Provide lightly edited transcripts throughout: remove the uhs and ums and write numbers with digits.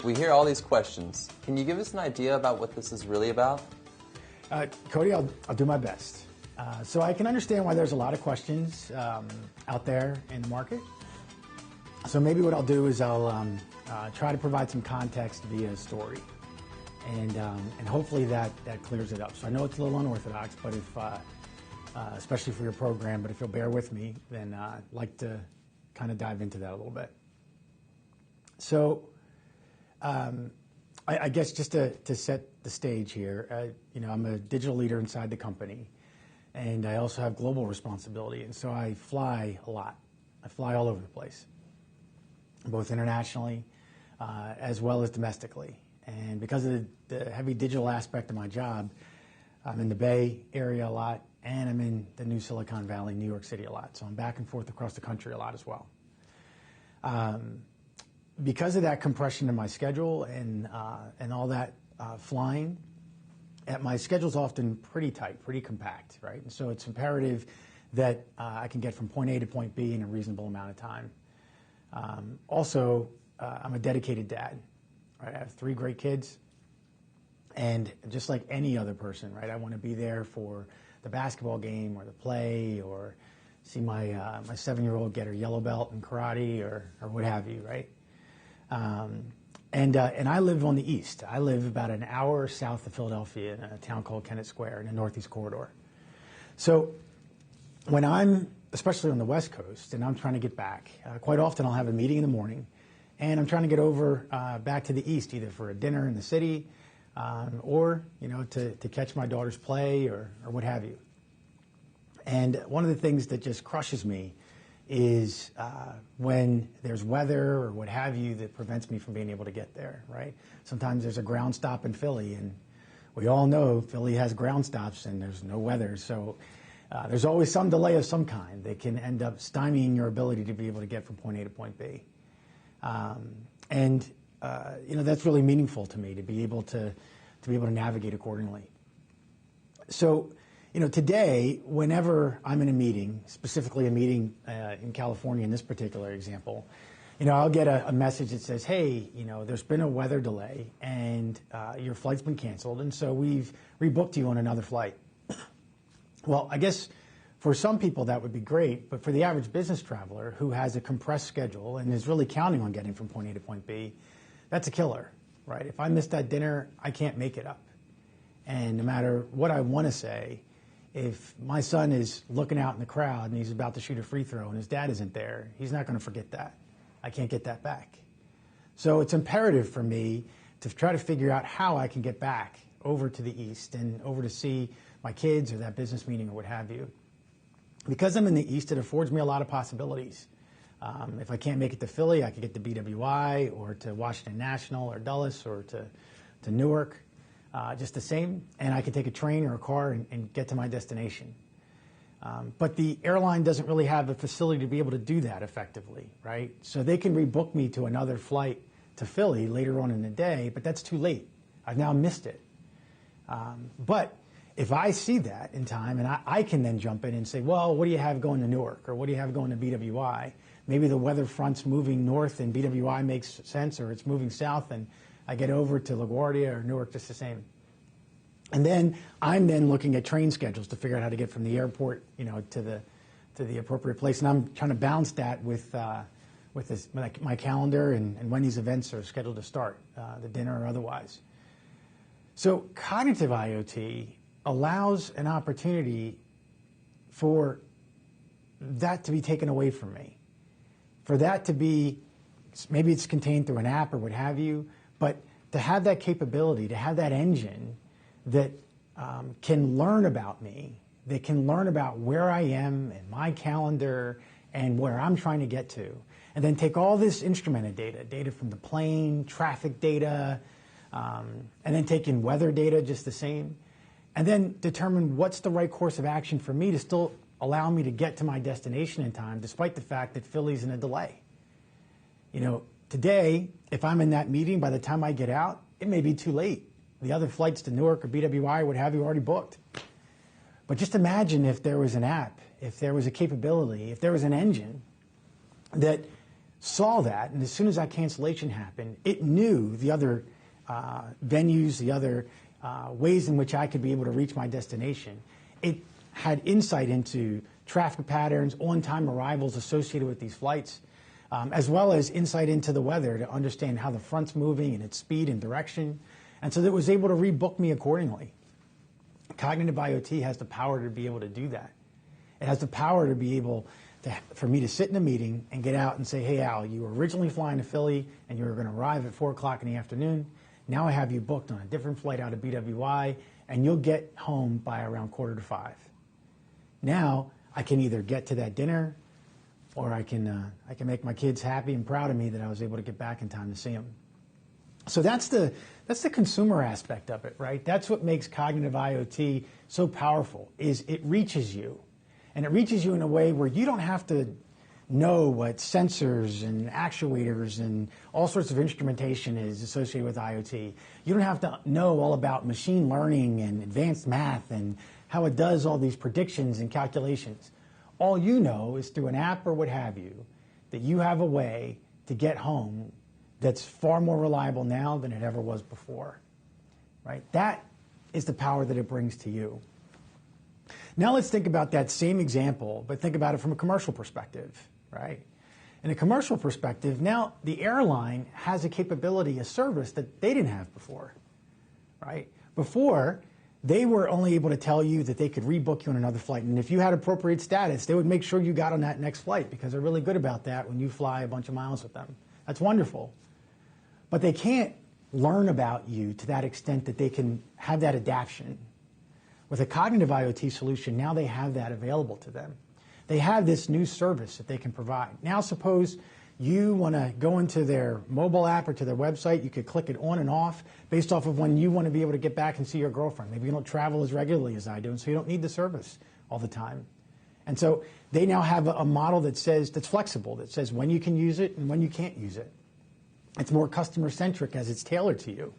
We hear all these questions. Can you give us an idea about what this is really about? Cody, I'll do my best. So I can understand why there's a lot of questions out there in the market. So maybe what I'll do is I'll try to provide some context via a story. And hopefully that clears it up. So I know it's a little unorthodox, but if, especially for your program, but if you'll bear with me, then I'd like to kind of dive into that a little bit. So I guess just to set the stage here, I'm a digital leader inside the company, and I also have global responsibility, and so I fly a lot. I fly all over the place, both internationally as well as domestically. And because of the heavy digital aspect of my job, I'm in the Bay Area a lot, and I'm in the new Silicon Valley, New York City a lot. So I'm back and forth across the country a lot as well. Because of that compression in my schedule and all that flying, my schedule's often pretty tight, pretty compact, right? And so it's imperative that I can get from point A to point B in a reasonable amount of time. Also, I'm a dedicated dad. Right? I have 3 great kids, and just like any other person, right, I want to be there for the basketball game or the play, or see my 7-year-old get her yellow belt in karate or what have you, right? And I live on the east. I live about an hour south of Philadelphia in a town called Kennett Square in the Northeast Corridor. So when I'm, especially on the West Coast, and I'm trying to get back, quite often I'll have a meeting in the morning, and I'm trying to get over back to the east, either for a dinner in the city or to catch my daughter's play or what have you. And one of the things that just crushes me is when there's weather or what have you that prevents me from being able to get there, right? Sometimes there's a ground stop in Philly, and we all know Philly has ground stops and there's no weather. So there's always some delay of some kind that can end up stymieing your ability to be able to get from point A to point B. That's really meaningful to me to be able to navigate accordingly. So, today, whenever I'm in a meeting, specifically a meeting in California in this particular example, I'll get a message that says, hey, there's been a weather delay and your flight's been canceled, and so we've rebooked you on another flight. Well, I guess for some people that would be great, but for the average business traveler who has a compressed schedule and is really counting on getting from point A to point B, that's a killer, right? If I miss that dinner, I can't make it up. And no matter what I want to say, if my son is looking out in the crowd and he's about to shoot a free throw and his dad isn't there, he's not going to forget that. I can't get that back. So it's imperative for me to try to figure out how I can get back over to the east and over to see my kids or that business meeting or what have you. Because I'm in the east, it affords me a lot of possibilities. If I can't make it to Philly, I could get to BWI or to Washington National or Dulles or to Newark, just the same, and I could take a train or a car and get to my destination. But the airline doesn't really have a facility to be able to do that effectively, right? So they can rebook me to another flight to Philly later on in the day, but that's too late. I've now missed it. But if I see that in time, and I can then jump in and say, well, what do you have going to Newark, or what do you have going to BWI? Maybe the weather front's moving north and BWI makes sense, or it's moving south and I get over to LaGuardia or Newark just the same. And then I'm then looking at train schedules to figure out how to get from the airport, to the appropriate place. And I'm trying to balance that with my calendar and when these events are scheduled to start, the dinner or otherwise. So cognitive IoT allows an opportunity for that to be taken away from me, for that to be, maybe it's contained through an app or what have you, but to have that capability, to have that engine that can learn about me, that can learn about where I am and my calendar and where I'm trying to get to, and then take all this instrumented data from the plane, traffic data, and then take in weather data just the same, and then determine what's the right course of action for me to still allow me to get to my destination in time, despite the fact that Philly's in a delay. Today, if I'm in that meeting, by the time I get out, it may be too late. The other flights to Newark or BWI or what have you already booked. But just imagine if there was an app, if there was a capability, if there was an engine that saw that, and as soon as that cancellation happened, it knew the other venues, the other ways in which I could be able to reach my destination. It had insight into traffic patterns, on-time arrivals associated with these flights, as well as insight into the weather to understand how the front's moving and its speed and direction. And so that it was able to rebook me accordingly. Cognitive IoT has the power to be able to do that. It has the power to be able for me to sit in a meeting and get out and say, hey, Al, you were originally flying to Philly and you were going to arrive at 4 o'clock in the afternoon. Now I have you booked on a different flight out of BWI, and you'll get home by around 4:45. Now I can either get to that dinner, or I can make my kids happy and proud of me that I was able to get back in time to see them. So that's the consumer aspect of it, right? That's what makes cognitive IoT so powerful, is it reaches you. And it reaches you in a way where you don't have to know what sensors and actuators and all sorts of instrumentation is associated with IoT. You don't have to know all about machine learning and advanced math and how it does all these predictions and calculations. All you know is through an app or what have you, that you have a way to get home that's far more reliable now than it ever was before, right? That is the power that it brings to you. Now let's think about that same example, but think about it from a commercial perspective, right? In a commercial perspective, now the airline has a capability, a service that they didn't have before, right? Before, they were only able to tell you that they could rebook you on another flight, and if you had appropriate status, they would make sure you got on that next flight, because they're really good about that when you fly a bunch of miles with them. That's wonderful. But they can't learn about you to that extent that they can have that adaptation. With a cognitive IoT solution, now they have that available to them. They have this new service that they can provide. Now suppose you want to go into their mobile app or to their website. You could click it on and off based off of when you want to be able to get back and see your girlfriend. Maybe you don't travel as regularly as I do, and so you don't need the service all the time. And so they now have a model that's flexible, that says when you can use it and when you can't use it. It's more customer-centric as it's tailored to you.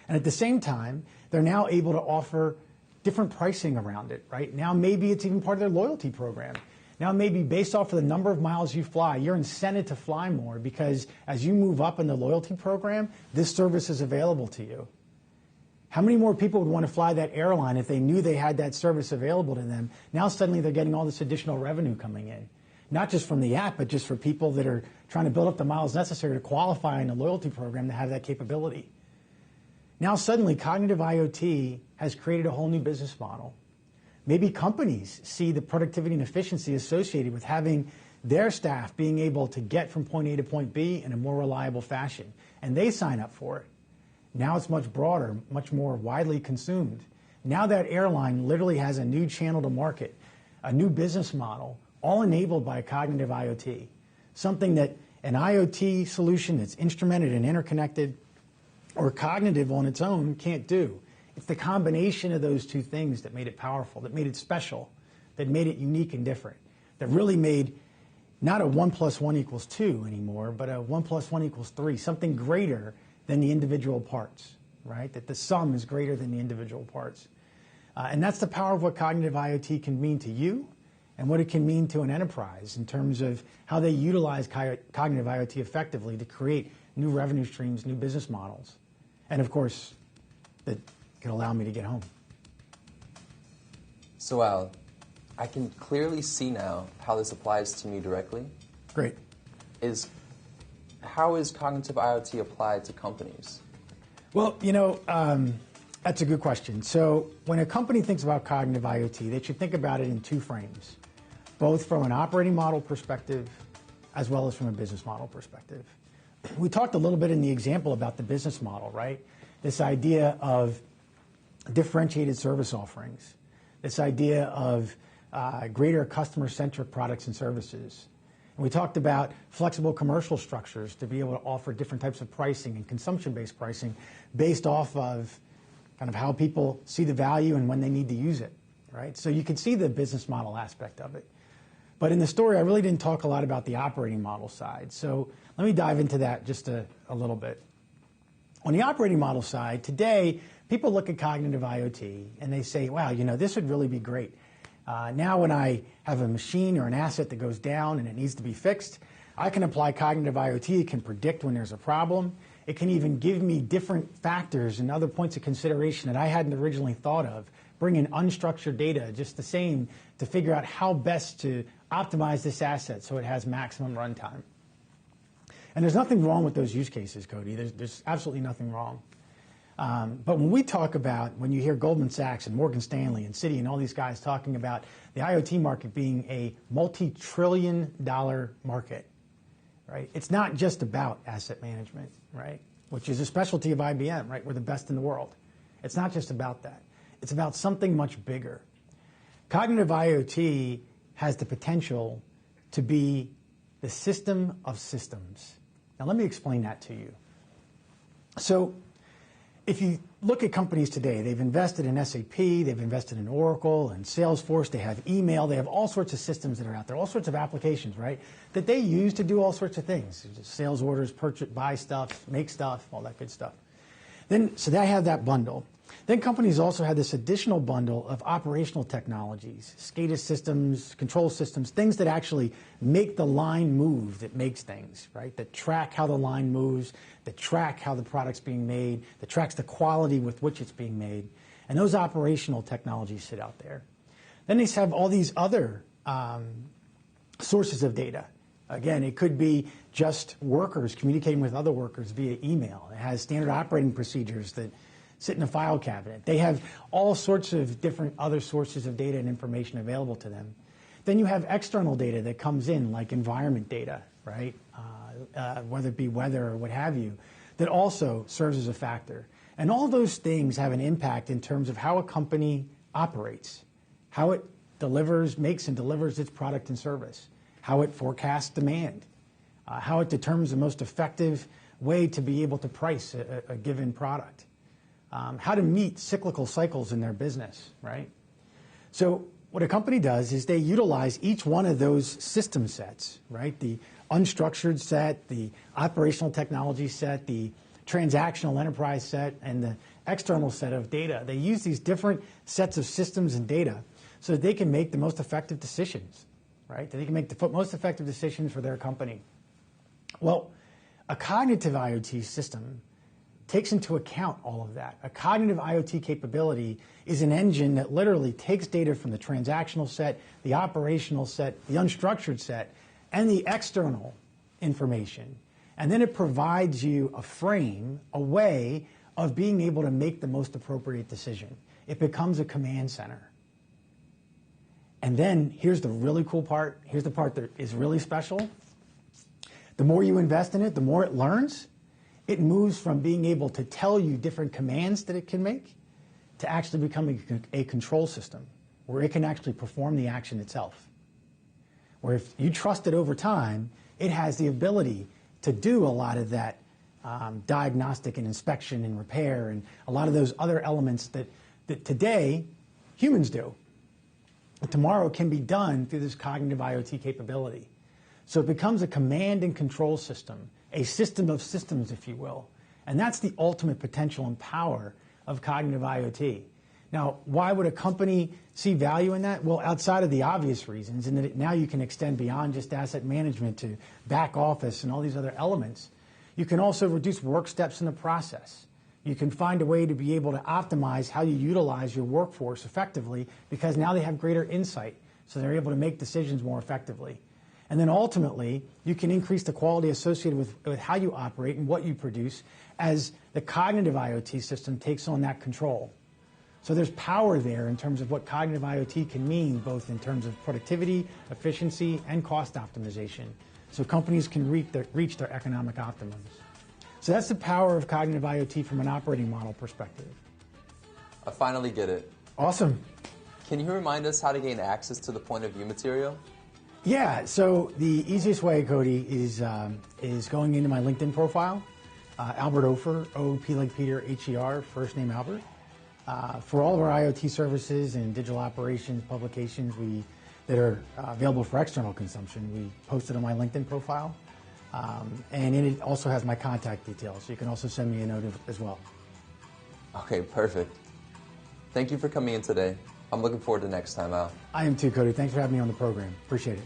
And at the same time, they're now able to offer different pricing around it, right? Now maybe it's even part of their loyalty program. Now maybe based off of the number of miles you fly, you're incented to fly more because as you move up in the loyalty program, this service is available to you. How many more people would want to fly that airline if they knew they had that service available to them? Now suddenly they're getting all this additional revenue coming in. Not just from the app, but just for people that are trying to build up the miles necessary to qualify in the loyalty program to have that capability. Now suddenly cognitive IoT has created a whole new business model. Maybe companies see the productivity and efficiency associated with having their staff being able to get from point A to point B in a more reliable fashion, and they sign up for it. Now it's much broader, much more widely consumed. Now that airline literally has a new channel to market, a new business model, all enabled by cognitive IoT, something that an IoT solution that's instrumented and interconnected or cognitive on its own can't do. It's the combination of those two things that made it powerful, that made it special, that made it unique and different, that really made not a 1 + 1 = 2 anymore, but a 1 + 1 = 3, something greater than the individual parts, right? That the sum is greater than the individual parts. And that's the power of what cognitive IoT can mean to you and what it can mean to an enterprise in terms of how they utilize cognitive IoT effectively to create new revenue streams, new business models. And of course, that can allow me to get home. So Al, I can clearly see now how this applies to me directly. Great. How is cognitive IoT applied to companies? Well, that's a good question. So when a company thinks about cognitive IoT, they should think about it in two frames, both from an operating model perspective as well as from a business model perspective. We talked a little bit in the example about the business model, right? This idea of differentiated service offerings, this idea of greater customer-centric products and services. And we talked about flexible commercial structures to be able to offer different types of pricing and consumption-based pricing based off of kind of how people see the value and when they need to use it, right? So you can see the business model aspect of it. But in the story, I really didn't talk a lot about the operating model side. So let me dive into that just a little bit. On the operating model side, today, people look at cognitive IoT and they say, wow, this would really be great. Now when I have a machine or an asset that goes down and it needs to be fixed, I can apply cognitive IoT. It can predict when there's a problem. It can even give me different factors and other points of consideration that I hadn't originally thought of. Bring in unstructured data, just the same, to figure out how best to optimize this asset so it has maximum runtime. And there's nothing wrong with those use cases, Cody. There's absolutely nothing wrong. But when we talk about, when you hear Goldman Sachs and Morgan Stanley and Citi and all these guys talking about the IoT market being a multi-trillion-dollar market, right? It's not just about asset management, right? Which is a specialty of IBM, right? We're the best in the world. It's not just about that. It's about something much bigger. Cognitive IoT has the potential to be the system of systems. Now, let me explain that to you. So, if you look at companies today, they've invested in SAP, they've invested in Oracle and Salesforce, they have email, they have all sorts of systems that are out there, all sorts of applications, right, that they use to do all sorts of things. Sales orders, purchase, buy stuff, make stuff, all that good stuff. So they have that bundle. Then companies also have this additional bundle of operational technologies, SCADA systems, control systems, things that actually make the line move, that makes things, right? That track how the line moves, that track how the product's being made, that tracks the quality with which it's being made. And those operational technologies sit out there. Then they have all these other sources of data. Again, it could be just workers communicating with other workers via email. It has standard operating procedures that sit in a file cabinet. They have all sorts of different other sources of data and information available to them. Then you have external data that comes in, like environment data, right? Whether it be weather or what have you, that also serves as a factor. And all those things have an impact in terms of how a company operates, how it makes and delivers its product and service, how it forecasts demand, how it determines the most effective way to be able to price a given product. How to meet cyclical cycles in their business, right? So what a company does is they utilize each one of those system sets, right? The unstructured set, the operational technology set, the transactional enterprise set, and the external set of data. They use these different sets of systems and data so that they can make the most effective decisions, right? That they can make the most effective decisions for their company. Well, a cognitive IoT system takes into account all of that. A cognitive IoT capability is an engine that literally takes data from the transactional set, the operational set, the unstructured set, and the external information. And then it provides you a frame, a way of being able to make the most appropriate decision. It becomes a command center. And then here's the really cool part. Here's the part that is really special. The more you invest in it, the more it learns. It moves from being able to tell you different commands that it can make to actually becoming a control system where it can actually perform the action itself. Where if you trust it over time, it has the ability to do a lot of that diagnostic and inspection and repair and a lot of those other elements that today humans do. But tomorrow can be done through this cognitive IoT capability. So it becomes a command and control system, a system of systems, if you will. And that's the ultimate potential and power of cognitive IoT. Now, why would a company see value in that? Well, outside of the obvious reasons, in that now you can extend beyond just asset management to back office and all these other elements. You can also reduce work steps in the process. You can find a way to be able to optimize how you utilize your workforce effectively because now they have greater insight, so they're able to make decisions more effectively. And then ultimately, you can increase the quality associated with how you operate and what you produce as the cognitive IoT system takes on that control. So there's power there in terms of what cognitive IoT can mean, both in terms of productivity, efficiency, and cost optimization. So companies can reach their economic optimums. So that's the power of cognitive IoT from an operating model perspective. I finally get it. Awesome. Can you remind us how to gain access to the point of view material? Yeah, so the easiest way, Cody, is going into my LinkedIn profile, Albert Ofer, O-P like Peter, H-E-R, first name Albert. For all of our IoT services and digital operations publications that are available for external consumption, we post it on my LinkedIn profile. And it also has my contact details, so you can also send me a note as well. Okay, perfect. Thank you for coming in today. I'm looking forward to next time out. I am too, Cody. Thanks for having me on the program. Appreciate it.